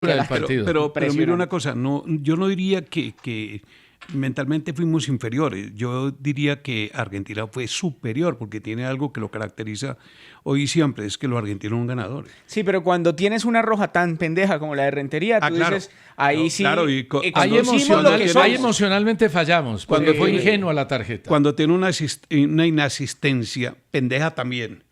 del partido. Pero mira una cosa, no, yo no diría que mentalmente fuimos inferiores. Yo diría que Argentina fue superior porque tiene algo que lo caracteriza hoy y siempre, es que los argentinos son ganadores. Sí, pero cuando tienes una roja tan pendeja como la de Rentería, tú claro. dices, ahí sí. Claro, Ahí emocionalmente fallamos, porque Cuando fue ingenua la tarjeta. Cuando tiene una inasistencia pendeja también,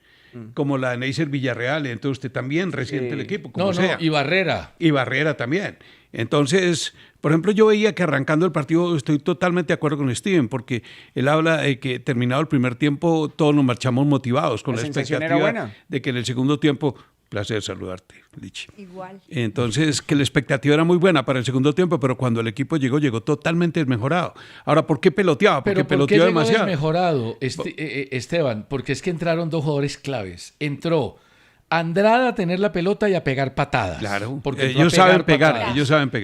como la de Neisser Villarreal, entonces usted también resiente el equipo, como sea. y Barrera. Y Barrera también. Entonces, por ejemplo, yo veía que arrancando el partido, estoy totalmente de acuerdo con Steven, porque él habla de que terminado el primer tiempo todos nos marchamos motivados con la expectativa de que en el segundo tiempo, placer saludarte, Lichi. Igual. Entonces, que la expectativa era muy buena para el segundo tiempo, pero cuando el equipo llegó totalmente desmejorado. Ahora, ¿por qué peloteaba? Porque peloteó demasiado. Desmejorado, Esteban? Porque es que entraron dos jugadores claves. Entró Andrada a tener la pelota y a pegar patadas. Claro, porque ellos saben pegar.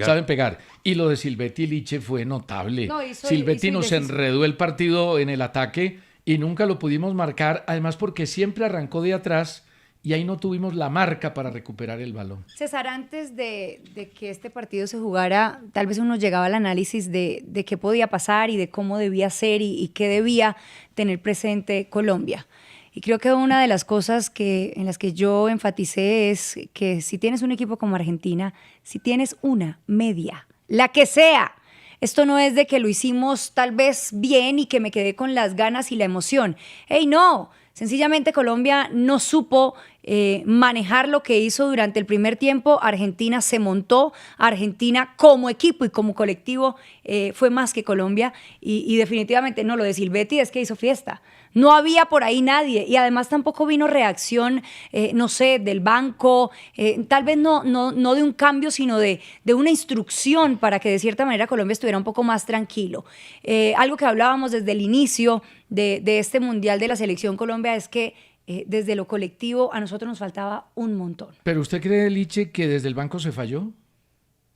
Saben pegar. Y lo de Silvetti y Liche fue notable. Silvetti nos enredó el partido en el ataque y nunca lo pudimos marcar, además porque siempre arrancó de atrás y ahí no tuvimos la marca para recuperar el balón. César, antes de que este partido se jugara, tal vez uno llegaba al análisis de qué podía pasar y de cómo debía ser y qué debía tener presente Colombia. Y creo que una de las cosas en las que yo enfaticé es que si tienes un equipo como Argentina, si tienes una media, la que sea, esto no es de que lo hicimos tal vez bien y que me quedé con las ganas y la emoción. ¡Ey, no! Sencillamente Colombia no supo manejar lo que hizo durante el primer tiempo. Argentina se montó, Argentina como equipo y como colectivo fue más que Colombia y definitivamente no, lo de Silvetti es que hizo fiesta. No había por ahí nadie y además tampoco vino reacción, no sé, del banco, tal vez no de un cambio, sino de una instrucción para que de cierta manera Colombia estuviera un poco más tranquilo. Algo que hablábamos desde el inicio de este Mundial de la Selección Colombia es que desde lo colectivo a nosotros nos faltaba un montón. ¿Pero usted cree, Liche, que desde el banco se falló?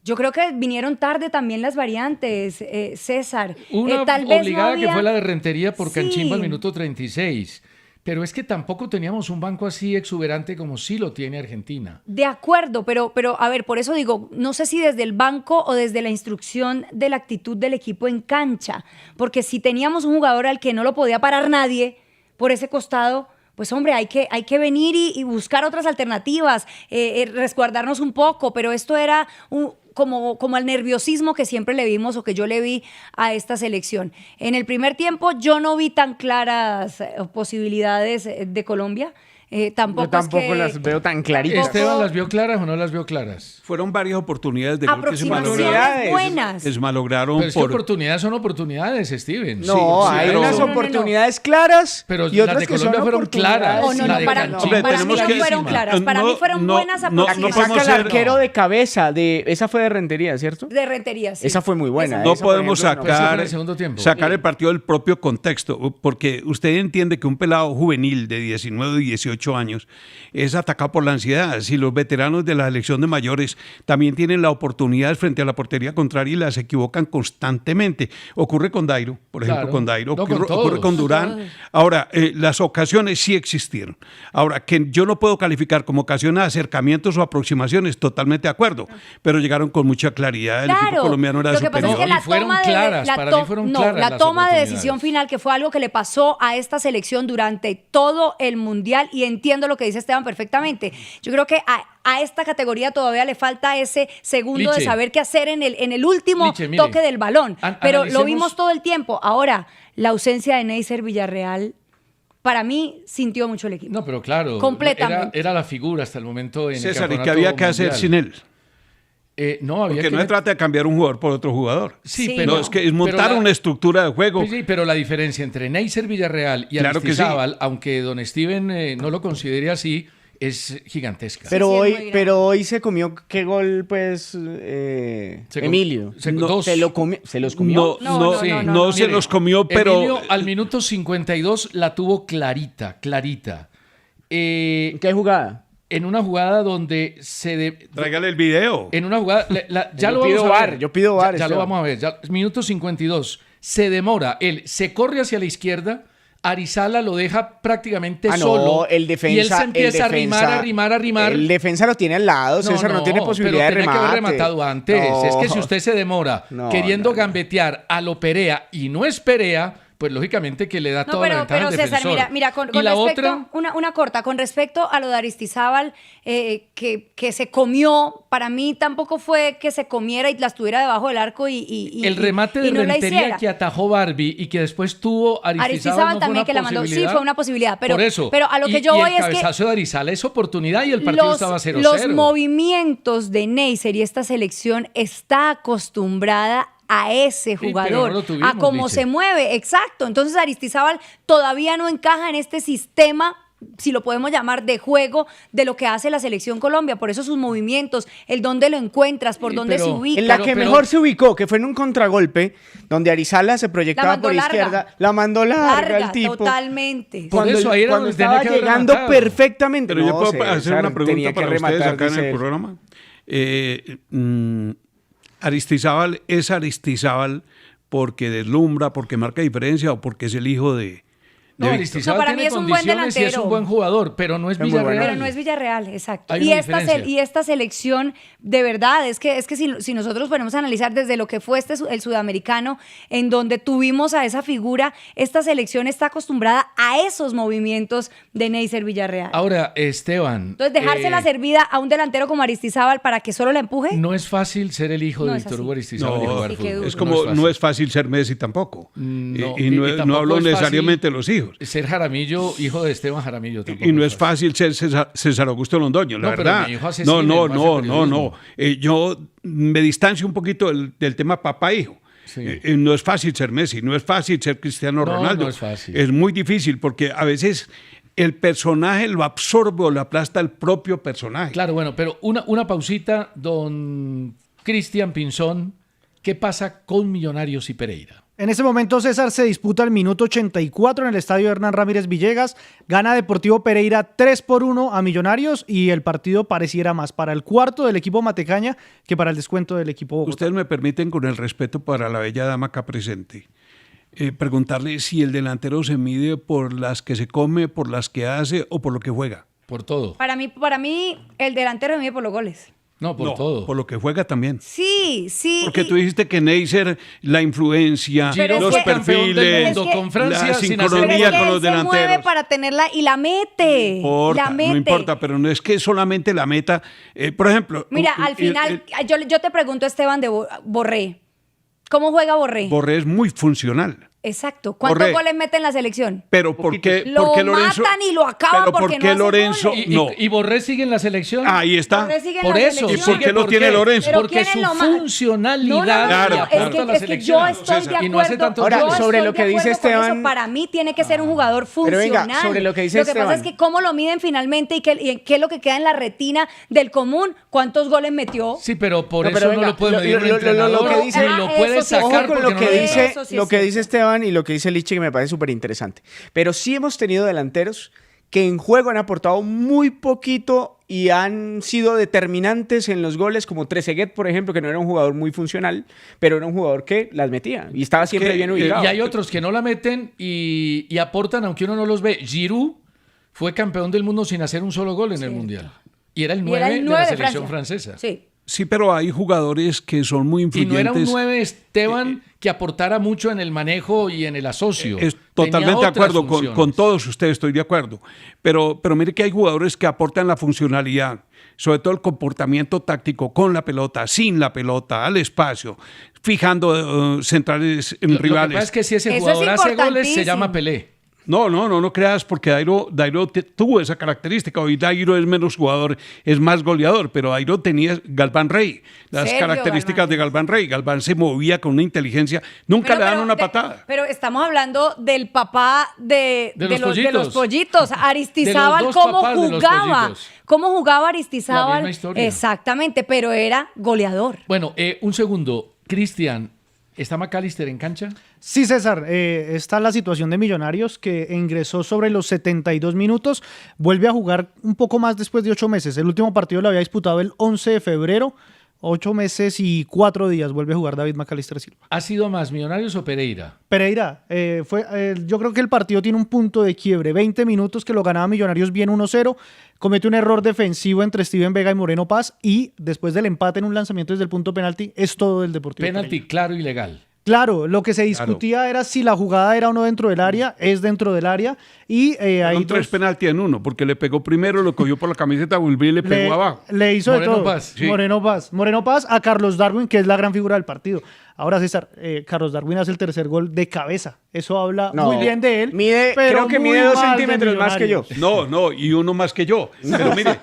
Yo creo que vinieron tarde también las variantes, César. Una tal vez obligada no había... que fue la de Rentería por Sí. Canchimba al minuto 36. Pero es que tampoco teníamos un banco así exuberante como sí lo tiene Argentina. De acuerdo, pero a ver, por eso digo, no sé si desde el banco o desde la instrucción de la actitud del equipo en cancha, porque si teníamos un jugador al que no lo podía parar nadie por ese costado, pues hombre, hay que venir y buscar otras alternativas, resguardarnos un poco, pero esto era como el nerviosismo que siempre le vimos o que yo le vi a esta selección. En el primer tiempo yo no vi tan claras posibilidades de Colombia. Tampoco Yo tampoco las veo tan claritas. ¿Esteban las vio claras o no las vio claras? Fueron varias oportunidades de gol que se aproximaciones buenas. se malograron. Pero es que oportunidades son oportunidades, Steven. No, Sí, hay pero- unas oportunidades claras Pero y las otras de que son Colombia fueron claras. Oh, no, La de para Canchimba mí no tenemos que- fueron claras. Para mí fueron buenas La aproximaciones. que saca el arquero de cabeza, esa fue de Rentería, ¿cierto? De Rentería, sí. Esa fue muy buena. No esa, por podemos ejemplo, no. Esa fue en sacar, el segundo tiempo. sacar el partido del propio contexto, porque usted entiende que un pelado juvenil de 19 o 18 años es atacado por la ansiedad. Si los veteranos de la selección de mayores también tienen la oportunidad frente a la portería contraria y las equivocan constantemente. Ocurre con Dairo, por ejemplo, Claro. con Dairo, No, con ocurre con todos. Durán. Ahora, las ocasiones sí existieron. Ahora, que yo no puedo calificar como ocasiones de acercamientos o aproximaciones, totalmente de acuerdo, pero llegaron con mucha claridad. El equipo colombiano era lo que pasa es superior. que la Y fueron toma claras, de para mí fueron claras la las toma de oportunidades. decisión final, que fue algo que le pasó a esta selección durante todo el Mundial, y entiendo lo que dice Esteban perfectamente. Yo creo que a esta categoría todavía le falta ese segundo de Liche. saber qué hacer en el último Liche, mire, toque del balón. Pero lo analicemos- vimos todo el tiempo. Ahora, la ausencia de Neisser Villarreal, para mí, sintió mucho el equipo. No, pero claro. Completamente. Era la figura hasta el momento en el César, ¿y campeonato qué había que hacer mundial. sin él? No, había Porque que no se trata de cambiar un jugador por otro jugador. Sí, Sí. pero No, es que es montar pero una estructura de juego. Sí, pero la diferencia entre Neisser Villarreal y Claro que sí. Aristizábal, aunque don Steven no lo considere así, es gigantesca. Pero Sí, sí, es hoy, muy grande. pero hoy se comió qué gol, pues, Se com- Emilio. dos. Se los comió. No se los comió, pero Emilio al minuto 52 la tuvo clarita. ¿Qué jugada? En una jugada donde tráigale el video. En una jugada... ya Yo lo pido vamos a VAR, ver. yo pido VAR, Ya lo Esteban. vamos a ver. Minuto 52. Se demora. Él se corre hacia la izquierda. Arizala lo deja prácticamente no, solo. el defensa, y él se empieza a arrimar. El defensa lo tiene al lado, César, no tiene posibilidad de remate. Pero tiene que haber rematado antes. No. Es que si usted se demora queriendo gambetear a lo Perea y no es Perea, pues lógicamente que le da toda la ventaja al defensor. Pero César, mira, con respecto, una corta, con respecto a lo de Aristizábal, que se comió, para mí tampoco fue que se comiera y la estuviera debajo del arco el remate de no Rentería que atajó Barbie y que después tuvo Aristizábal no también que la mandó. Sí, fue una posibilidad, pero, por eso. Pero a lo que yo voy es que el cabezazo de Arizala es oportunidad y el partido estaba 0-0. Los movimientos de Neisser y esta selección está acostumbrada a ese jugador, no tuvimos, a cómo se mueve, exacto. Entonces Aristizábal todavía no encaja en este sistema, si lo podemos llamar, de juego de lo que hace la selección Colombia. Por eso sus movimientos, el dónde lo encuentras, por dónde se ubica. En la que mejor se ubicó, que fue en un contragolpe, donde Arizala se proyectaba por izquierda, la mandó larga el tipo. Totalmente. Por eso ahí era cuando estaba llegando perfectamente. Pero yo puedo hacer una pregunta para ustedes acá en el programa. Aristizábal es Aristizábal porque deslumbra, porque marca diferencia o porque es el hijo de... No, Aristizábal para mí es un buen delantero. Y es un buen jugador, pero no es Villarreal. Pero no es Villarreal, exacto. Y esta selección, de verdad, es que si nosotros ponemos a analizar desde lo que fue el sudamericano, en donde tuvimos a esa figura, esta selección está acostumbrada a esos movimientos de Neisser Villarreal. Ahora, Esteban... Entonces, dejársela servida a un delantero como Aristizábal para que solo la empuje. No es fácil ser el hijo de Víctor Hugo Aristizábal y jugar fútbol. Es como no es fácil ser Messi tampoco. No hablo necesariamente de los hijos. Ser Jaramillo, hijo de Esteban Jaramillo. Y no es fácil ser César Augusto Londoño, la verdad. No. Yo me distancio un poquito del tema papá-hijo. Sí. No es fácil ser Messi, no es fácil ser Cristiano Ronaldo. No es fácil. Es muy difícil porque a veces el personaje lo absorbe o lo aplasta el propio personaje. Claro, bueno, pero una pausita, don Cristian Pinzón. ¿Qué pasa con Millonarios y Pereira? En ese momento, César, se disputa el minuto 84 en el estadio Hernán Ramírez Villegas. Gana Deportivo Pereira 3-1 a Millonarios y el partido pareciera más para el cuarto del equipo Matecaña que para el descuento del equipo Bogotá. Ustedes me permiten, con el respeto para la bella dama acá presente, preguntarle si el delantero se mide por las que se come, por las que hace o por lo que juega. Por todo. Para mí el delantero se mide por los goles. No, por todo. Por lo que juega también. Sí. Porque tú dijiste que Neisser, la influencia, los perfiles, con Francia, la sincronía con los delanteros. Se mueve para tenerla y la mete. No importa, pero no es que solamente la meta. Por ejemplo. Mira, al final, yo te pregunto, Esteban, de Borré. ¿Cómo juega Borré? Borré es muy funcional. Exacto. ¿Cuántos goles mete en la selección? Pero ¿por qué Lorenzo? Matan y lo acaban pero porque ¿por qué no Lorenzo? ¿Y Borré sigue en la selección? Ahí está. Por eso. ¿Y por qué lo tiene Lorenzo? Porque su funcionalidad aporta a la selección. Yo estoy de acuerdo. Y no hace tanto Ahora, sobre lo que dice Esteban, para mí tiene que ser un jugador funcional. Pero venga, sobre lo que dice Esteban. Lo que pasa es que cómo lo miden finalmente y qué es lo que queda en la retina del común, cuántos goles metió. Sí, pero por eso no lo puede medir un entrenador ni lo puede sacar porque no lo que dice Esteban y lo que dice Lich, que me parece súper interesante. Pero sí hemos tenido delanteros que en juego han aportado muy poquito y han sido determinantes en los goles, como Trezeguet, por ejemplo, que no era un jugador muy funcional, pero era un jugador que las metía y estaba siempre bien ubicado. Y hay otros que no la meten y aportan, aunque uno no los ve. Giroud fue campeón del mundo sin hacer un solo gol en el Mundial. Y era el 9 de la selección francesa. Sí, pero hay jugadores que son muy influyentes. Y no era un 9, Esteban, que aportara mucho en el manejo y en el asocio. Totalmente de acuerdo con todos ustedes, estoy de acuerdo. Pero mire que hay jugadores que aportan la funcionalidad, sobre todo el comportamiento táctico con la pelota, sin la pelota, al espacio, fijando centrales rivales. Lo que pasa es que si ese jugador hace goles, se llama Pelé. No creas, porque Dairo tuvo esa característica. Hoy Dairo es menos jugador, es más goleador, pero Dairo tenía Galván Rey, las características de Galván Rey. Galván se movía con una inteligencia, nunca le dan una patada. Pero estamos hablando del papá de los pollitos, Aristizábal, ¿cómo jugaba Aristizábal? La misma historia. Exactamente, pero era goleador. Bueno, un segundo, Cristian. ¿Está McAllister en cancha? Sí, César. Está la situación de Millonarios, que ingresó sobre los 72 minutos. Vuelve a jugar un poco más después de 8 meses. El último partido lo había disputado el 11 de febrero. 8 meses y 4 días vuelve a jugar David McAllister Silva. ¿Ha sido más Millonarios o Pereira? Pereira, yo creo que el partido tiene un punto de quiebre. 20 minutos que lo ganaba Millonarios bien 1-0. Comete un error defensivo entre Steven Vega y Moreno Paz. Y después del empate en un lanzamiento desde el punto penalti, es todo del Deportivo Penalti Pereira. claro y legal. Claro, lo que se discutía era si la jugada era o no dentro del área, es dentro del área. Y hay 3 penalti en uno, porque le pegó primero, lo cogió por la camiseta, volvió y le pegó abajo. Le hizo Moreno de todo. Paz, sí. Moreno Paz a Carlos Darwin, que es la gran figura del partido. Ahora, César, Carlos Darwin hace el tercer gol de cabeza. Eso habla muy bien de él. Creo que mide 2 centímetros más que yo. No, y uno más que yo. Pero mire,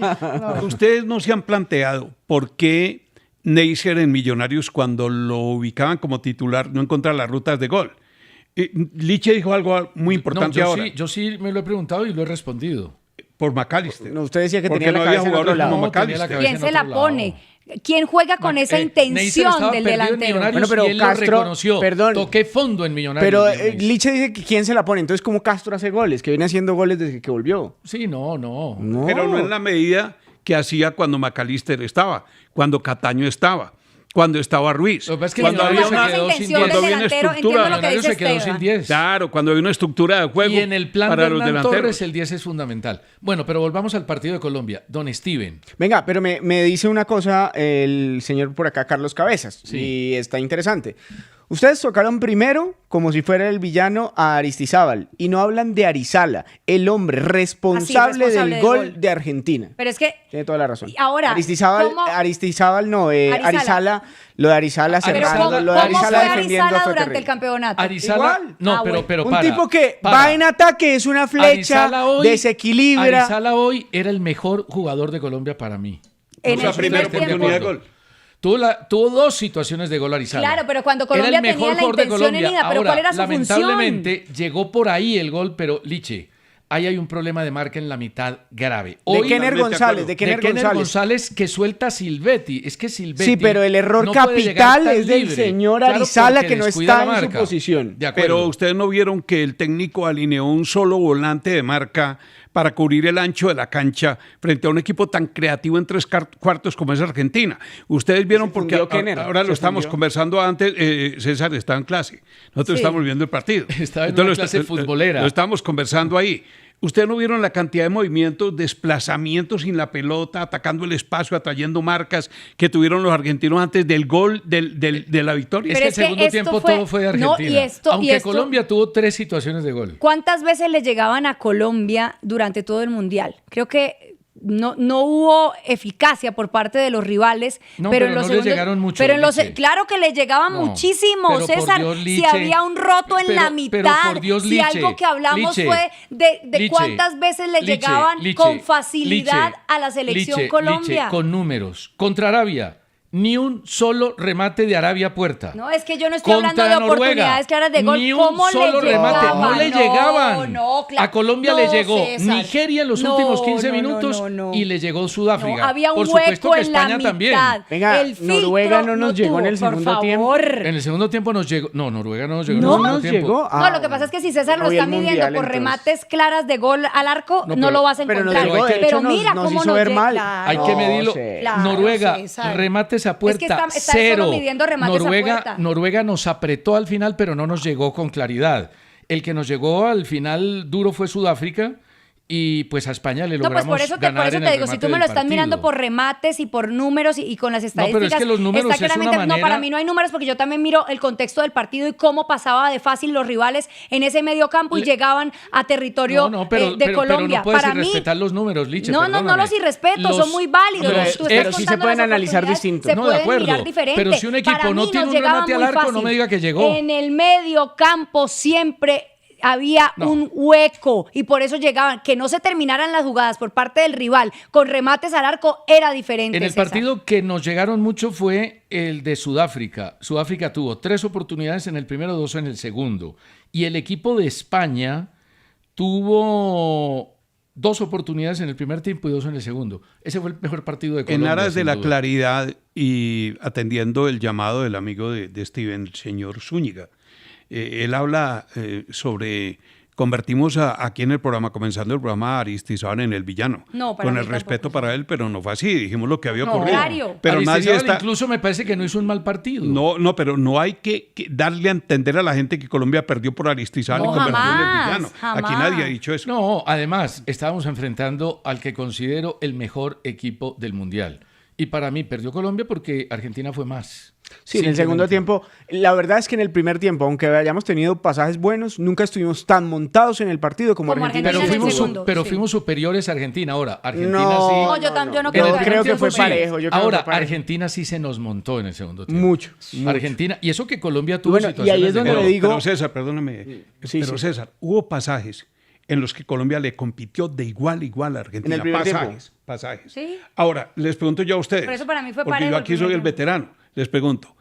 ustedes no se han planteado por qué Neisser en Millonarios, cuando lo ubicaban como titular, no encontraba las rutas de gol. Liche dijo algo muy importante ahora. Yo sí me lo he preguntado y lo he respondido. Por McAllister. No, usted decía que porque tenía no la había cabeza en otro jugadores como lado. McAllister. ¿Quién se la pone? ¿Quién juega con esa intención del delantero? Bueno, pero y él Castro, lo reconoció. perdón. Toqué fondo en Millonarios. Pero Dionisio. Liche dice que quién se la pone. Entonces, ¿cómo Castro hace goles? Que viene haciendo goles desde que volvió. Sí, no. Pero no en la medida que hacía cuando McAllister estaba, cuando Cataño estaba, cuando estaba Ruiz. Lo que pasa es que cuando Millonarios había se quedó sin intención 10. del Cuando había una delantero, estructura. entiendo lo que Millonarios dice se quedó Esteban. sin 10. Claro, cuando había una estructura de juego Y en el plan para de los Hernán delanteros. Torres el 10 es fundamental. Bueno, pero volvamos al partido de Colombia. Don Steven. Venga, pero me dice una cosa el señor por acá, Carlos Cabezas, Sí. y está interesante. Ustedes tocaron primero, como si fuera el villano, a Aristizábal, y no hablan de Arizala, el hombre responsable del gol de Argentina. Pero es que Tiene toda la razón. ahora, Aristizábal no, Arizala, lo de Arizala pero cerrando, ¿cómo lo de fue Arizala defendiendo Arizala fue durante terrible. el campeonato? Arizala. Igual. No, Ah, pero, bueno. pero Un para. tipo que para. va en ataque, es una flecha, Arizala hoy- desequilibra. Arizala hoy era el mejor jugador de Colombia para mí. En O sea, el primera primer oportunidad de tiempo. gol. Tuvo 2 situaciones de gol Arizala. Claro, pero cuando Era Colombia el mejor tenía la jugador de intención en Colombia. ida, pero Ahora, ¿cuál era su función? lamentablemente llegó por ahí el gol, pero Liche, ahí hay un problema de marca en la mitad grave. De Hoy, Kenner González, de Kenner González que suelta a Silvetti. Es que Silvetti. Sí, pero el error no puede llegar capital tan es del libre. señor Claro, Arizala, porque que no descuida está la en su marca. posición. De acuerdo. Pero ustedes no vieron que el técnico alineó un solo volante de marca para cubrir el ancho de la cancha frente a un equipo tan creativo en 3 cuartos como es Argentina. Ustedes vieron, Se porque fundió Kenner. ahora lo Se estamos fundió. conversando antes, César está en clase, nosotros Sí. estamos viendo el partido. Estaba en Entonces una lo clase futbolera. Lo estamos conversando ahí. Ustedes no vieron la cantidad de movimientos, desplazamientos sin la pelota, atacando el espacio, atrayendo marcas que tuvieron los argentinos antes del gol de la victoria. Es Pero que el es que segundo esto tiempo fue- todo fue de no, Argentina. y Aunque esto- Colombia tuvo 3 situaciones de gol. ¿Cuántas veces le llegaban a Colombia durante todo el Mundial? Creo que no hubo eficacia por parte de los rivales, No, pero pero en los no le segundos, llegaron mucho, pero en los, Liche. claro que le llegaban No, muchísimo, pero por César. Dios, Si Liche, había un roto en la pero mitad, por Dios, si Liche, algo que hablamos Liche, fue de Liche, cuántas veces le Liche, llegaban Liche, con facilidad Liche, a la selección Liche, Colombia. Liche, con números. Contra Arabia, ni un solo remate de Arabia a puerta. No, es que yo no estoy hablando Contra de oportunidades claras de gol. Ni un ¿Cómo solo le remate. llegaban? No le llegaban. No, claro. A Colombia No, le llegó César. Nigeria en los No, últimos 15 no, minutos no. y le llegó Sudáfrica. No, había un Por supuesto hueco que en la España mitad. también. Venga, El filtro Noruega no nos llegó en el tuvo, segundo por tiempo. favor. En el segundo tiempo nos llegó. No, Noruega no nos llegó. No en el segundo nos tiempo. llegó. No, lo que pasa es que si César lo no vi está el midiendo Mundial, por entonces. remates claras de gol al arco, No, no, pero- lo vas a pero nos encontrar. llegó, de Pero hecho, mira nos cómo hizo nos ver llega. mal. Claro. Hay que medirlo. Claro, Noruega, César. remates a puerta, está solo cero. midiendo remates a puerta. Noruega nos apretó al final, pero no nos llegó con claridad. El que nos llegó al final duro fue Sudáfrica y pues a España le No, logramos pues por eso ganar en te el digo, si remate tú me lo del estás partido. mirando por remates y por números y con las pero estadísticas, es que los números está es una claramente, no, manera- para mí no hay números porque yo también miro el contexto del partido y cómo pasaba de fácil los rivales en ese medio campo y llegaban a territorio de Colombia. Pero no puedes para mí, irrespetar los números, Liche, no perdóname. los irrespeto, son muy válidos. Pero- Tú estás pero sí se contando pueden las analizar oportunidades, distinto. Se No, de pueden acuerdo, mirar diferente. pero si un equipo Para no mí tiene nos un llegaba remate al muy arco, no fácil. me diga que llegó. En el medio campo siempre había No. un hueco y por eso llegaban. Que no se terminaran las jugadas por parte del rival con remates al arco era diferente. En el César. partido que nos llegaron mucho fue el de Sudáfrica. Sudáfrica tuvo 3 oportunidades en el primero, 2 en el segundo. Y el equipo de España tuvo 2 oportunidades en el primer tiempo y 2 en el segundo. Ese fue el mejor partido de Colombia. En aras de sin la duda. claridad y atendiendo el llamado del amigo de Steven, el señor Zúñiga, él habla sobre convertimos aquí en el programa, comenzando el programa, a Aristizábal en el villano. No, para con mí el respeto tampoco. para él, pero no fue así. Dijimos lo que había No, ocurrido. Mario. Pero nadie Aristizábal está... incluso me parece que no hizo un mal partido. No, pero no hay que darle a entender a la gente que Colombia perdió por Aristizábal No, y convertirlo en el jamás, villano. jamás. Aquí nadie ha dicho eso. No, además, estábamos enfrentando al que considero el mejor equipo del Mundial. Y para mí perdió Colombia porque Argentina fue más. Sí, en el segundo tiempo, la verdad es que en el primer tiempo, aunque hayamos tenido pasajes buenos, nunca estuvimos tan montados en el partido como Argentina. Pero, en el fuimos, segundo, sí. fuimos superiores a Argentina. Ahora, Argentina No, sí. No, yo no Yo creo creo que fue Sí. parejo. yo creo Ahora, que fue parejo. Argentina sí se nos montó en el segundo tiempo. Mucho. Argentina, y eso que Colombia tuvo Bueno, y situaciones ahí es donde de le gol. digo- Pero César, perdóname. Sí, pero sí. César, hubo pasajes en los que Colombia le compitió de igual a igual a Argentina. En el primer pasajes. Sí. Ahora, les pregunto yo a ustedes. Por eso para mí fue porque parejo yo el aquí soy primer el tiempo. veterano. Les pregunto,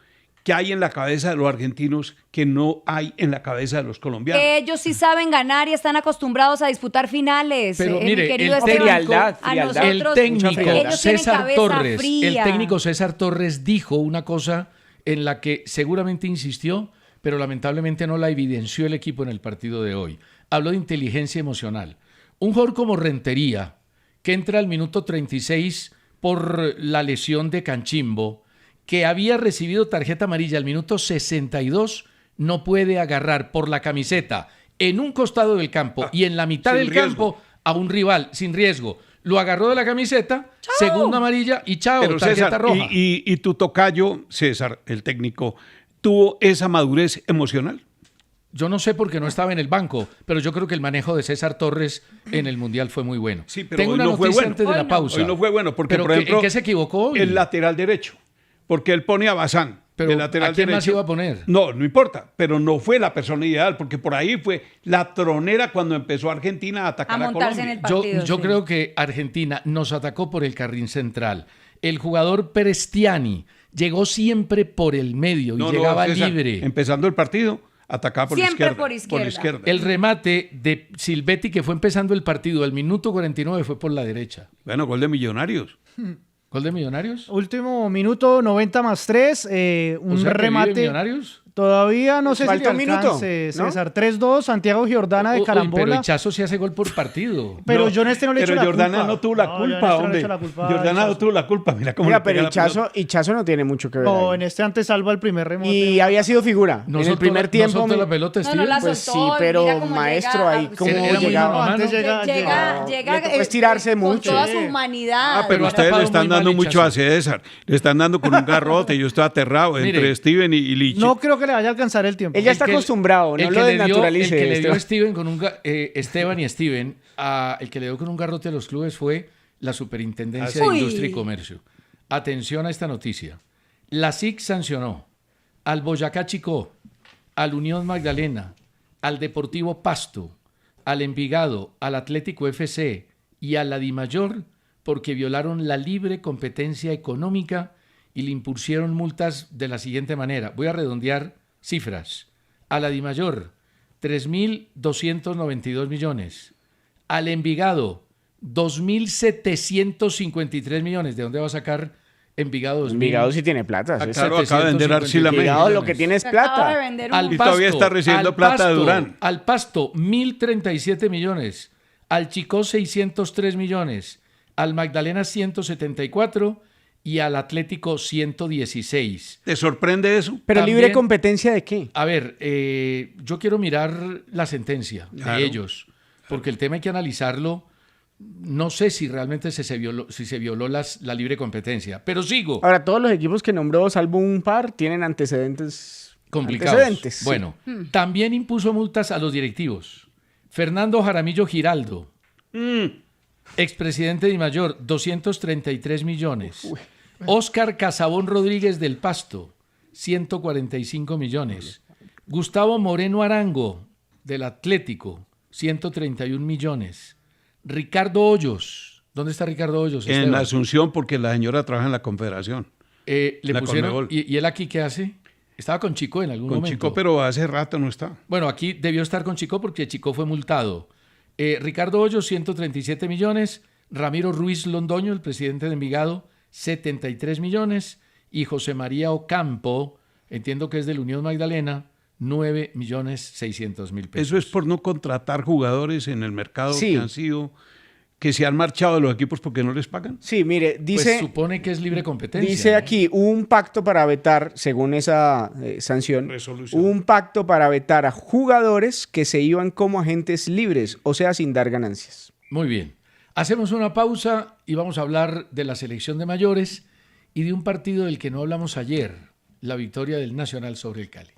¿qué hay en la cabeza de los argentinos que no hay en la cabeza de los colombianos? Ellos sí saben ganar y están acostumbrados a disputar finales. Pero mi mire, querido el Esteban. frialdad, A frialdad. El nosotros, técnico Mucha frialdad. ellos tienen César cabeza Torres, fría. el técnico César Torres dijo una cosa en la que seguramente insistió, pero lamentablemente no la evidenció el equipo en el partido de hoy. Habló de inteligencia emocional. Un jugador como Rentería, que entra al minuto 36 por la lesión de Canchimbo, que había recibido tarjeta amarilla al minuto 62, no puede agarrar por la camiseta en un costado del campo y en la mitad sin del riesgo. campo a un rival sin riesgo. Lo agarró de la camiseta, segunda amarilla y chao, Pero tarjeta César, roja. y tu tocayo, César, el técnico, ¿tuvo esa madurez emocional? Yo no sé por qué no estaba en el banco, pero yo creo que el manejo de César Torres en el Mundial fue muy bueno. Sí, pero Tengo hoy una no fue noticia bueno. antes de Hoy la no. pausa. Hoy no fue bueno, porque, ¿Pero por qué- ejemplo, en qué se equivocó hoy? el lateral derecho, porque él pone a Bazán. Pero, el lateral ¿a quién más derecho. iba a poner? No importa, pero no fue la persona ideal, porque por ahí fue la tronera cuando empezó Argentina a atacar A a montarse en Colombia. el partido. Yo sí. creo que Argentina nos atacó por el carril central. El jugador Prestiani llegó siempre por el medio y No, llegaba César, libre. empezando el partido, atacaba por Siempre la izquierda. por izquierda. El remate de Silvetti, que fue empezando el partido al minuto 49, fue por la derecha. Bueno, gol de Millonarios. ¿Gol de Millonarios? Último minuto, 90 más 3. Un O sea, que vive remate. Millonarios. Todavía no sé si Falta le un minuto, alcance, ¿no? César. 3-2, Santiago Giordana de Uy, carambola. pero Hichazo se hace gol por partido. Pero yo en este no le echo Pero la Jordana culpa. no tuvo la No, yo en culpa, este no le hombre. echo la culpa a Jordana no Hichazo. tuvo la culpa. Mira cómo Mira, le pega pero la pelota. Hichazo no tiene mucho que ver. No, ahí. en este antes salva el primer remote. Y había sido figura. No en el soltó primer la- tiempo. No soltó la pelota, No, Steven. la Pues soltó, sí, y pero mira cómo maestro, llega, ahí cómo Era muy llegaba. mano a mano. Antes llega- Llega, le tocó estirarse con mucho. toda Sí. su humanidad. Pero ha ustedes tapado le están muy mal dando mucho Hichazo. a César. Le están dando con un garrote. Yo estoy aterrado Mire, entre Steven y Lich. No creo que le vaya a alcanzar el tiempo. Él ya está El que- acostumbrado, no el lo que le dio- desnaturalice. El que le dio Esteban. Steven con un Esteban y Steven, el que le dio con un garrote a los clubes fue la Superintendencia de Uy. Industria y Comercio. Atención a esta noticia. La SIC sancionó al Boyacá Chicó, al Unión Magdalena, al Deportivo Pasto, al Envigado, al Atlético FC y a la Dimayor porque violaron la libre competencia económica y le impusieron multas de la siguiente manera. Voy a redondear cifras. A la Dimayor, 3.292 millones. Al Envigado, 2.753 millones. ¿De dónde va a sacar Envigado 2.000? Envigado sí tiene plata. sí. Claro, acaba de vender 753 Arcila Envigado México. lo que tiene es Se acaba de plata. vender Al un- Y todavía está recibiendo al plata de Durán. Al Pasto, 1.037 millones. Al Chicó, 603 millones. Al Magdalena, 174. Y al Atlético, 116. ¿Te sorprende eso? Pero También- libre competencia de qué? A ver, yo quiero mirar la sentencia Claro. de ellos, porque el tema hay que analizarlo. No sé si realmente se violó la libre competencia, pero sigo. Ahora, todos los equipos que nombró, salvo un par, tienen antecedentes. Complicados. Antecedentes, sí. Bueno, también impuso multas a los directivos. Fernando Jaramillo Giraldo, expresidente de Mayor, 233 millones. Óscar Casabón Rodríguez del Pasto, 145 millones. Gustavo Moreno Arango, del Atlético, 131 millones. Ricardo Hoyos, ¿dónde está Ricardo Hoyos? En Esteban? la Asunción, porque la señora trabaja en la Confederación. Le la pusieron, Conmebol. ¿y él aquí qué hace? Estaba con Chico en algún Con momento. Chico, pero hace rato no está. Bueno, aquí debió estar con Chico porque Chico fue multado. Ricardo Hoyos, 137 millones. Ramiro Ruiz Londoño, el presidente de Envigado, 73 millones. Y José María Ocampo, entiendo que es de la Unión Magdalena, 9.600.000 pesos. Eso es por no contratar jugadores en el mercado que se han marchado de los equipos porque no les pagan. Sí, mire, dice... Pues supone que es libre competencia. Dice ¿no? aquí, hubo un pacto para vetar, según esa sanción, Resolución. hubo un pacto para vetar a jugadores que se iban como agentes libres, o sea, sin dar ganancias. Muy bien. Hacemos una pausa y vamos a hablar de la selección de mayores y de un partido del que no hablamos ayer, la victoria del Nacional sobre el Cali.